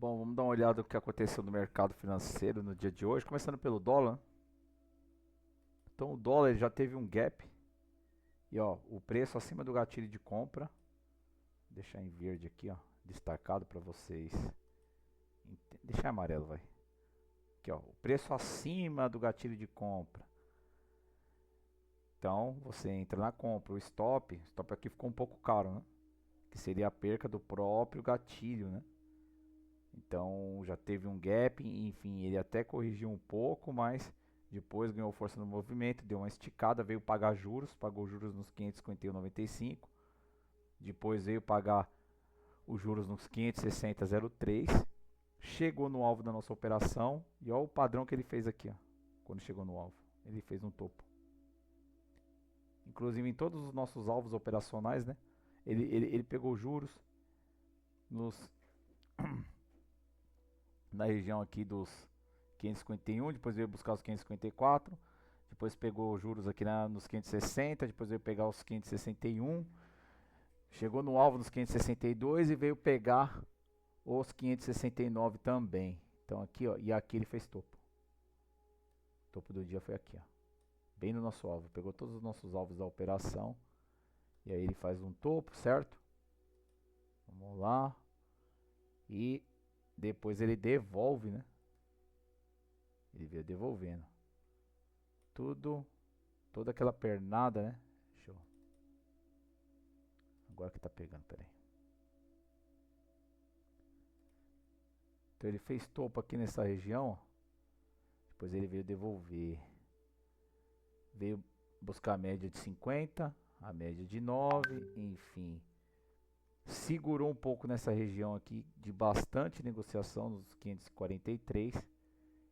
Bom, vamos dar uma olhada no que aconteceu no mercado financeiro no dia de hoje, começando pelo dólar. Então o dólar ele já teve um gap e ó, o preço acima do gatilho de compra, vou deixar em verde aqui, ó, destacado para vocês. Deixar em amarelo, vai. Aqui, ó, o preço acima do gatilho de compra. Então você entra na compra, o stop aqui ficou um pouco caro, né? Que seria a perca do próprio gatilho, né? Então já teve um gap, enfim, ele até corrigiu um pouco, mas depois ganhou força no movimento, deu uma esticada, veio pagar juros, pagou juros nos 551,95. Depois veio pagar os juros nos 560,03. Chegou no alvo da nossa operação e olha o padrão que ele fez aqui, ó, quando chegou no alvo. Ele fez um topo. Inclusive em todos os nossos alvos operacionais, né? Ele pegou juros nos na região aqui dos 551, depois veio buscar os 554, depois pegou juros aqui nos 560, depois veio pegar os 561, chegou no alvo nos 562 e veio pegar os 569 também. Então aqui, ó, e aqui ele fez topo. O topo do dia foi aqui, ó, bem no nosso alvo. Pegou todos os nossos alvos da operação e aí ele faz um topo, certo? Vamos lá. E depois ele devolve, né? Ele veio devolvendo. Toda aquela pernada, né? Show. Agora que tá pegando, peraí. Então ele fez topo aqui nessa região, ó. Depois ele veio devolver. Veio buscar a média de 50, a média de 9, enfim. Segurou um pouco nessa região aqui de bastante negociação, nos 543.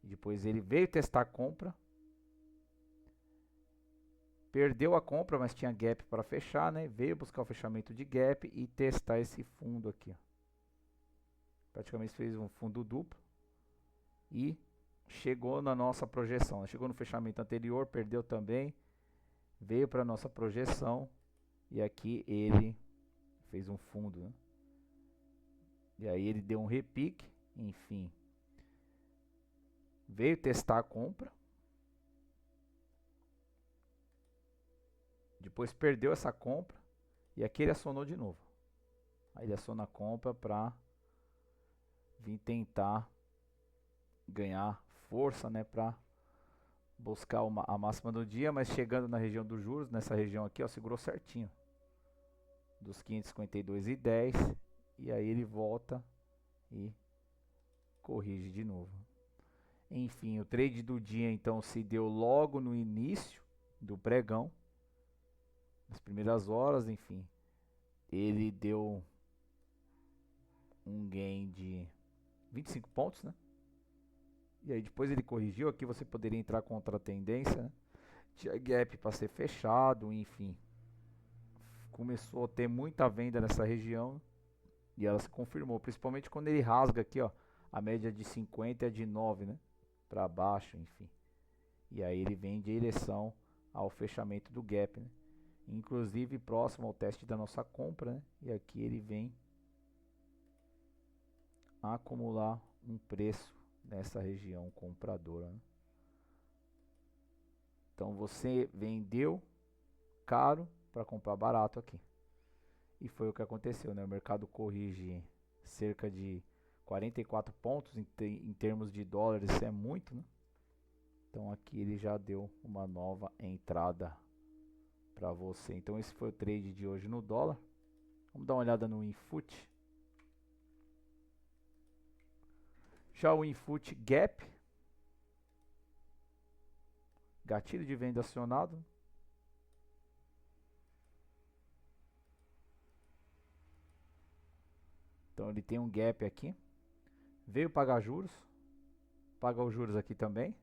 E depois ele veio testar a compra. Perdeu a compra, mas tinha gap para fechar, né? Veio buscar o fechamento de gap e testar esse fundo aqui, ó. Praticamente fez um fundo duplo e chegou na nossa projeção, né? Chegou no fechamento anterior, perdeu também, veio para nossa projeção e aqui ele fez um fundo, né? E aí ele deu um repique, enfim, veio testar a compra. Depois perdeu essa compra e aqui ele acionou de novo. Aí ele aciona a compra para vir tentar ganhar força, né, para buscar a máxima do dia, mas chegando na região dos juros, nessa região aqui, ó, segurou certinho dos 552,10 e aí ele volta e corrige de novo. Enfim, o trade do dia então se deu logo no início do pregão. Nas primeiras horas, enfim, ele deu um gain de 25 pontos, né? E aí depois ele corrigiu, aqui você poderia entrar contra a tendência, né? Tinha gap para ser fechado, enfim. Começou a ter muita venda nessa região e ela se confirmou, principalmente quando ele rasga aqui, ó, a média de 50 é de 9, né? Para baixo, enfim. E aí ele vem em direção ao fechamento do gap, né? Inclusive próximo ao teste da nossa compra, né? E aqui ele vem acumular um preço nessa região compradora, né? Então você vendeu caro para comprar barato aqui. E foi o que aconteceu, né? O mercado corrige cerca de 44 pontos em termos de dólares, isso é muito, né? Então aqui ele já deu uma nova entrada para você. Então esse foi o trade de hoje no dólar. Vamos dar uma olhada no Infut. Já o Infut Gap, gatilho de venda acionado. Então ele tem um gap aqui. Veio pagar juros. Paga os juros aqui também.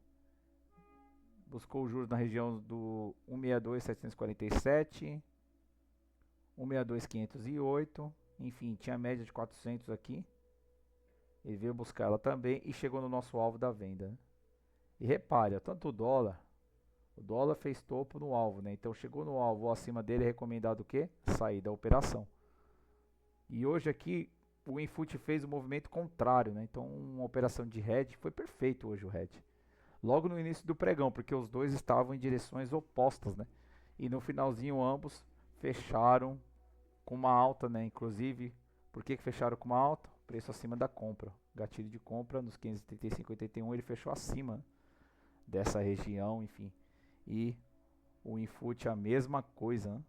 Buscou os juros na região do 162,747. 162,508. Enfim, tinha média de 400 aqui. Ele veio buscar ela também e chegou no nosso alvo da venda, né? E repare, tanto o dólar fez topo no alvo, né? Então chegou no alvo ou acima dele, é recomendado o quê? Sair da operação. E hoje aqui o Infut fez o movimento contrário, né? Então uma operação de hedge foi perfeito hoje o hedge. Logo no início do pregão, porque os dois estavam em direções opostas, né? E no finalzinho ambos fecharam com uma alta, né? Inclusive, por que fecharam com uma alta? Preço acima da compra. Gatilho de compra nos 575,81 ele fechou acima dessa região, enfim. E o Infut a mesma coisa, né?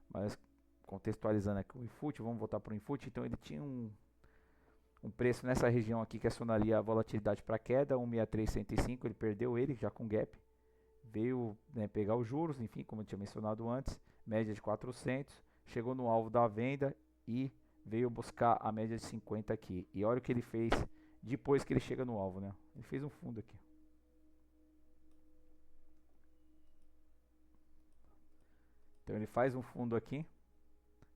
Mas contextualizando aqui o Infut, vamos voltar para o Infut. Então ele tinha um preço nessa região aqui que acionaria a volatilidade para queda, 163,105, ele perdeu ele já com gap. Veio, né, pegar os juros, enfim, como eu tinha mencionado antes, média de 400, chegou no alvo da venda e veio buscar a média de 50 aqui. E olha o que ele fez depois que ele chega no alvo, né? Ele fez um fundo aqui. Então ele faz um fundo aqui.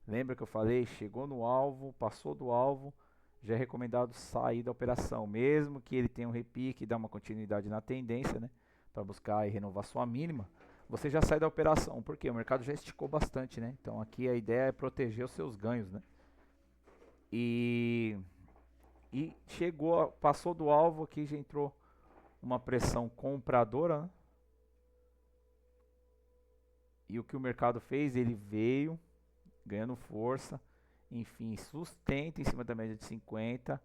Lembra que eu falei? Chegou no alvo, passou do alvo, já é recomendado sair da operação, mesmo que ele tenha um repique e dá uma continuidade na tendência, né? Para buscar e renovar sua mínima, você já sai da operação, porque o mercado já esticou bastante, né? Então aqui a ideia é proteger os seus ganhos, né? E chegou, passou do alvo aqui, já entrou uma pressão compradora, né? E o que o mercado fez? Ele veio ganhando força, enfim, sustenta em cima da média de 50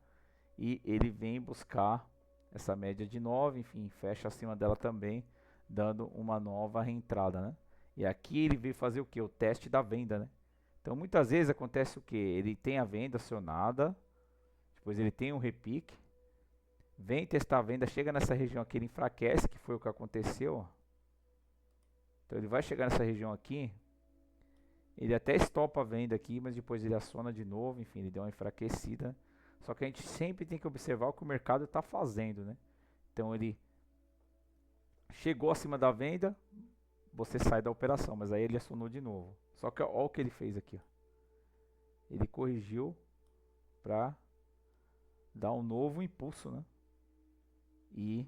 e ele vem buscar essa média de 9, enfim, fecha acima dela também, dando uma nova reentrada, né? E aqui ele veio fazer o que? O teste da venda, né? Então muitas vezes acontece o que? Ele tem a venda acionada, depois ele tem um repique, vem testar a venda, chega nessa região aqui, ele enfraquece, que foi o que aconteceu, ó. Então ele vai chegar nessa região aqui, ele até estopa a venda aqui, mas depois ele aciona de novo, enfim, ele deu uma enfraquecida. Só que a gente sempre tem que observar o que o mercado está fazendo, né? Então ele chegou acima da venda, você sai da operação, mas aí ele acionou de novo. Só que olha o que ele fez aqui, ó. Ele corrigiu para dar um novo impulso, né? E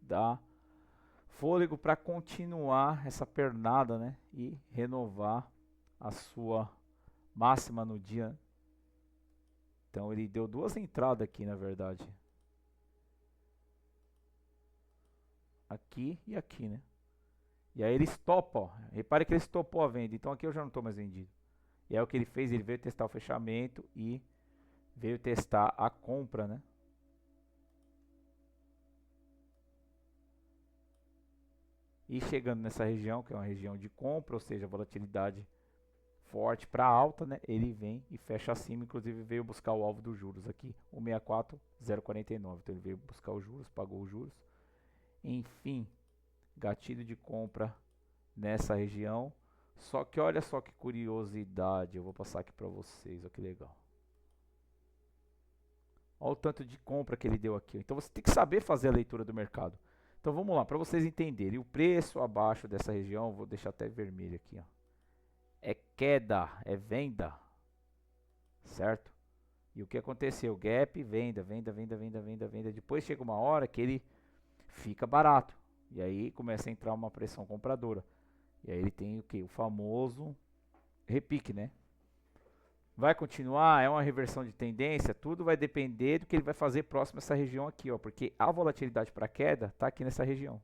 dar fôlego para continuar essa pernada, né? E renovar a sua máxima no dia. Então ele deu duas entradas aqui, na verdade. Aqui e aqui, né? E aí ele estopa, ó. Repare que ele estopou a venda. Então aqui eu já não estou mais vendido. E aí o que ele fez? Ele veio testar o fechamento e veio testar a compra, né? E chegando nessa região, que é uma região de compra, ou seja, volatilidade forte para alta, né? Ele vem e fecha acima, inclusive veio buscar o alvo dos juros aqui, 164,049. Então ele veio buscar os juros, pagou os juros. Enfim, gatilho de compra nessa região. Só que olha só que curiosidade, eu vou passar aqui para vocês, olha que legal. Olha o tanto de compra que ele deu aqui. Então você tem que saber fazer a leitura do mercado. Então vamos lá, para vocês entenderem. O preço abaixo dessa região, vou deixar até vermelho aqui, ó. É queda, é venda, certo? E o que aconteceu? Gap, venda, venda, venda, venda, venda, venda. Depois chega uma hora que ele fica barato. E aí começa a entrar uma pressão compradora. E aí ele tem o que? O famoso repique, né? Vai continuar? É uma reversão de tendência? Tudo vai depender do que ele vai fazer próximo a essa região aqui, ó. Porque a volatilidade para queda está aqui nessa região.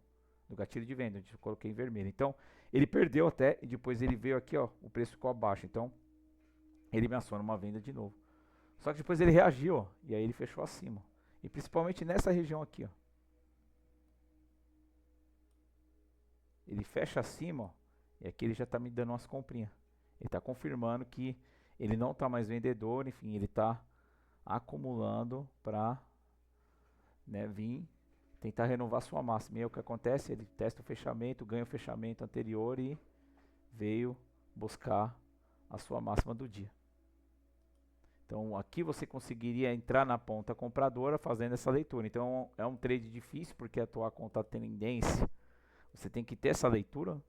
No gatilho de venda, onde eu coloquei em vermelho. Então, ele perdeu até e depois ele veio aqui, ó, o preço ficou abaixo. Então, ele me aciona uma venda de novo. Só que depois ele reagiu, ó, e aí ele fechou acima. E principalmente nessa região aqui, ó. Ele fecha acima, ó, e aqui ele já está me dando umas comprinhas. Ele está confirmando que ele não está mais vendedor, enfim, ele está acumulando para, né, vir tentar renovar sua máxima. E aí o que acontece? Ele testa o fechamento, ganha o fechamento anterior e veio buscar a sua máxima do dia. Então aqui você conseguiria entrar na ponta compradora fazendo essa leitura. Então é um trade difícil porque atuar contra a tendência, você tem que ter essa leitura.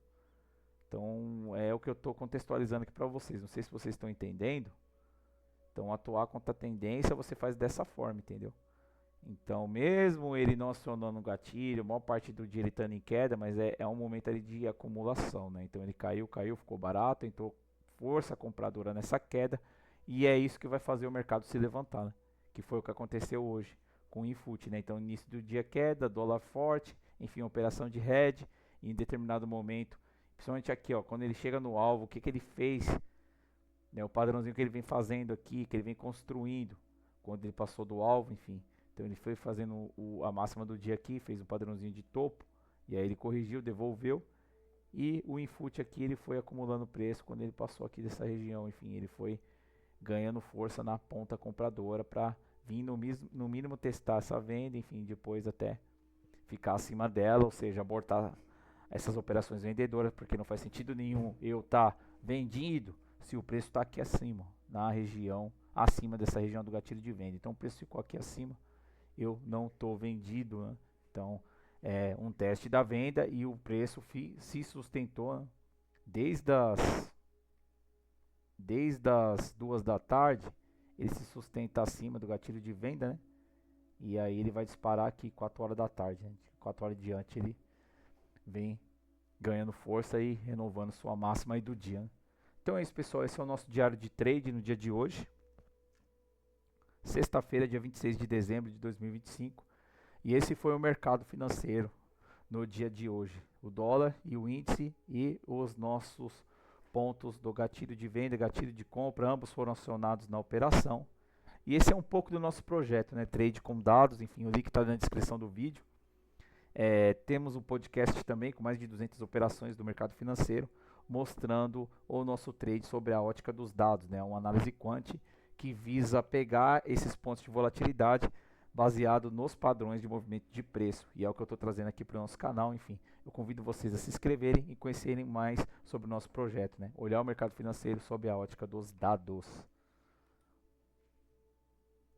Então é o que eu estou contextualizando aqui para vocês. Não sei se vocês estão entendendo. Então atuar contra a tendência você faz dessa forma, entendeu? Então mesmo ele não acionando o gatilho, a maior parte do dia ele estando em queda, mas é um momento ali de acumulação, né? Então ele caiu, ficou barato, entrou força compradora nessa queda e é isso que vai fazer o mercado se levantar, né? Que foi o que aconteceu hoje com o Infut, né? Então, início do dia queda, dólar forte, enfim, operação de hedge, e em determinado momento, principalmente aqui, ó, quando ele chega no alvo, o que ele fez, né? O padrãozinho que ele vem fazendo aqui, que ele vem construindo, quando ele passou do alvo, enfim. Então ele foi fazendo a máxima do dia aqui, fez um padrãozinho de topo, e aí ele corrigiu, devolveu, e o Infut aqui ele foi acumulando preço quando ele passou aqui dessa região, enfim, ele foi ganhando força na ponta compradora para vir no mínimo testar essa venda, enfim, depois até ficar acima dela, ou seja, abortar essas operações vendedoras, porque não faz sentido nenhum eu estar vendido se o preço está aqui acima, na região, acima dessa região do gatilho de venda. Então o preço ficou aqui acima, eu não estou vendido, né? Então é um teste da venda e o preço se sustentou, né? Desde as 2 da tarde, ele se sustenta acima do gatilho de venda, né? E aí ele vai disparar aqui 4 horas da tarde, né? 4 horas diante ele vem ganhando força e renovando sua máxima aí do dia, né? Então é isso, pessoal, esse é o nosso diário de trade no dia de hoje, sexta-feira, dia 26 de dezembro de 2025, e esse foi o mercado financeiro no dia de hoje, o dólar e o índice e os nossos pontos do gatilho de venda, gatilho de compra, ambos foram acionados na operação. E esse é um pouco do nosso projeto, né? Trade com dados, enfim, o link está na descrição do vídeo. Temos um podcast também com mais de 200 operações do mercado financeiro, mostrando o nosso trade sobre a ótica dos dados, né? Uma análise quant que visa pegar esses pontos de volatilidade baseado nos padrões de movimento de preço, e é o que eu estou trazendo aqui para o nosso canal. Enfim, eu convido vocês a se inscreverem e conhecerem mais sobre o nosso projeto, né? Olhar o mercado financeiro sob a ótica dos dados.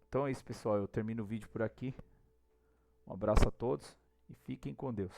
Então é isso, pessoal, eu termino o vídeo por aqui. Um abraço a todos e fiquem com Deus.